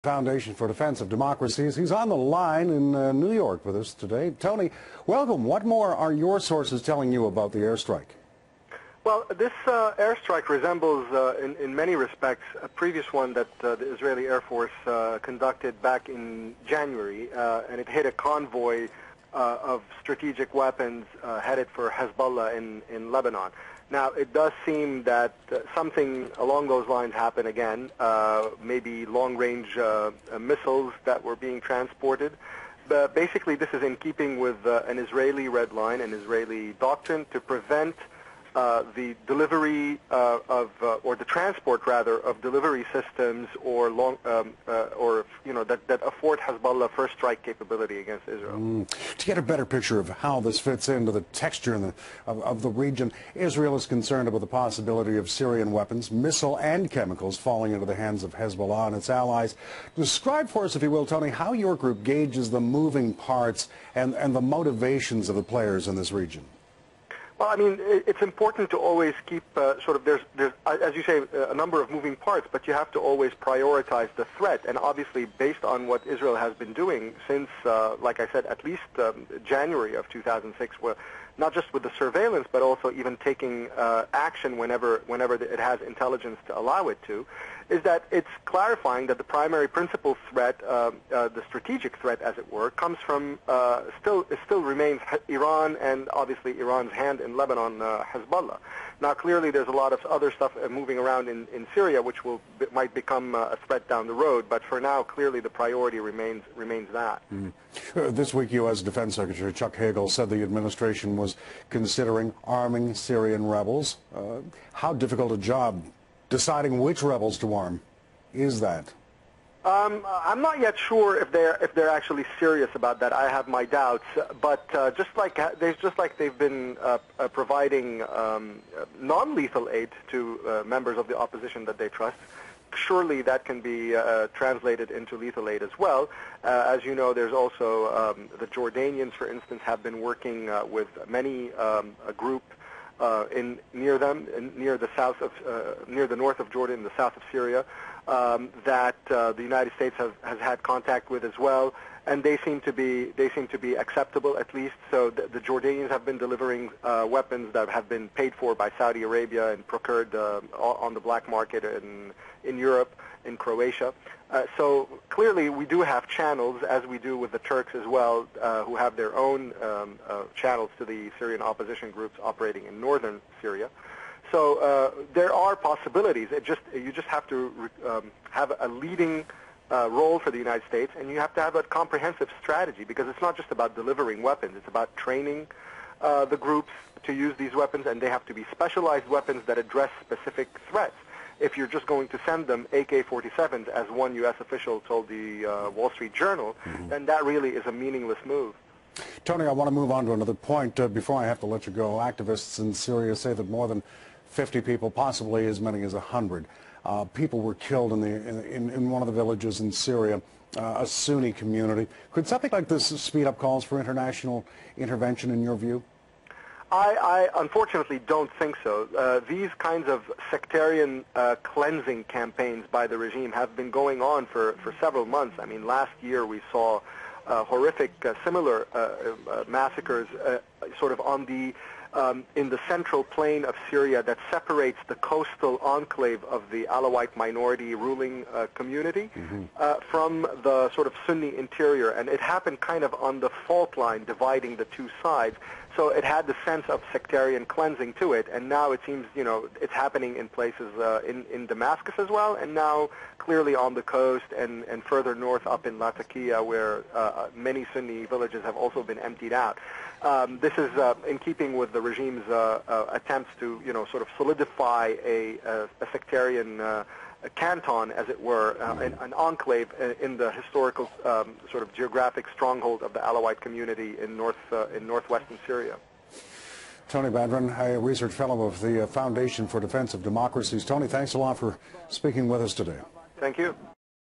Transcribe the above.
Foundation for Defense of Democracies. He's on the line in New York with us today. Tony, welcome. What more are your sources telling you about the airstrike? Well, this airstrike resembles, in many respects, a previous one that the Israeli Air Force conducted back in January, and it hit a convoy of strategic weapons headed for Hezbollah in Lebanon. Now, it does seem that something along those lines happened again, maybe long-range missiles that were being transported. But basically, this is in keeping with an Israeli red line, an Israeli doctrine to prevent the delivery or the transport rather of delivery systems or that afford Hezbollah first strike capability against Israel. To get a better picture of how this fits into the texture of the region, Israel is concerned about the possibility of Syrian weapons, missile and chemicals falling into the hands of Hezbollah and its allies. Describe for us, if you will, Tony, how your group gauges the moving parts and the motivations of the players in this region. Well, I mean, it's important to always keep there's, as you say, a number of moving parts, but you have to always prioritize the threat. And obviously, based on what Israel has been doing since, like I said, at least January of 2006, not just with the surveillance, but also even taking action whenever it has intelligence to allow it to, is that it's clarifying that the primary principal threat, the strategic threat, as it were, comes from still remains Iran and obviously Iran's hand in Lebanon, Hezbollah. Now, clearly, there's a lot of other stuff moving around in Syria, which might become a threat down the road. But for now, clearly, the priority remains that. This week, U.S. Defense Secretary Chuck Hagel said the administration was considering arming Syrian rebels. How difficult a job deciding which rebels to arm is that? I'm not yet sure if they're actually serious about that. I have my doubts, but just like they've been providing non-lethal aid to members of the opposition that they trust, surely that can be translated into lethal aid as well. As you know, there's also the Jordanians, for instance, have been working with many a group near the north of Jordan, the south of Syria, that the United States has had contact with as well, and they seem to be acceptable, at least. So the Jordanians have been delivering weapons that have been paid for by Saudi Arabia and procured on the black market in Europe, in Croatia. So clearly we do have channels, as we do with the Turks as well, who have their own channels to the Syrian opposition groups operating in northern Syria. So there are possibilities. You just have to have a leading role for the United States, and you have to have a comprehensive strategy, because it's not just about delivering weapons. It's about training the groups to use these weapons, and they have to be specialized weapons that address specific threats. If you're just going to send them AK-47s, as one U.S. official told the Wall Street Journal, then that really is a meaningless move. Tony, I want to move on to another point before I have to let you go. Activists in Syria say that more than 50 people, possibly as many as 100, people were killed in one of the villages in Syria, a Sunni community. Could something like this speed up calls for international intervention, in your view? I unfortunately don't think so. These kinds of sectarian cleansing campaigns by the regime have been going on for several months. I mean, last year we saw horrific similar massacres sort of on the in the central plain of Syria that separates the coastal enclave of the Alawite minority ruling community from the sort of Sunni interior. And it happened kind of on the fault line dividing the two sides. So it had the sense of sectarian cleansing to it. And now it seems, it's happening in places in Damascus as well, and now clearly on the coast and further north up in Latakia, where many Sunni villages have also been emptied out. This is in keeping with the regime's attempts to, sort of solidify a sectarian canton, as it were, an enclave in the historical sort of geographic stronghold of the Alawite community in northwestern Syria. Tony Badran, a research fellow of the Foundation for Defense of Democracies. Tony, thanks a lot for speaking with us today. Thank you.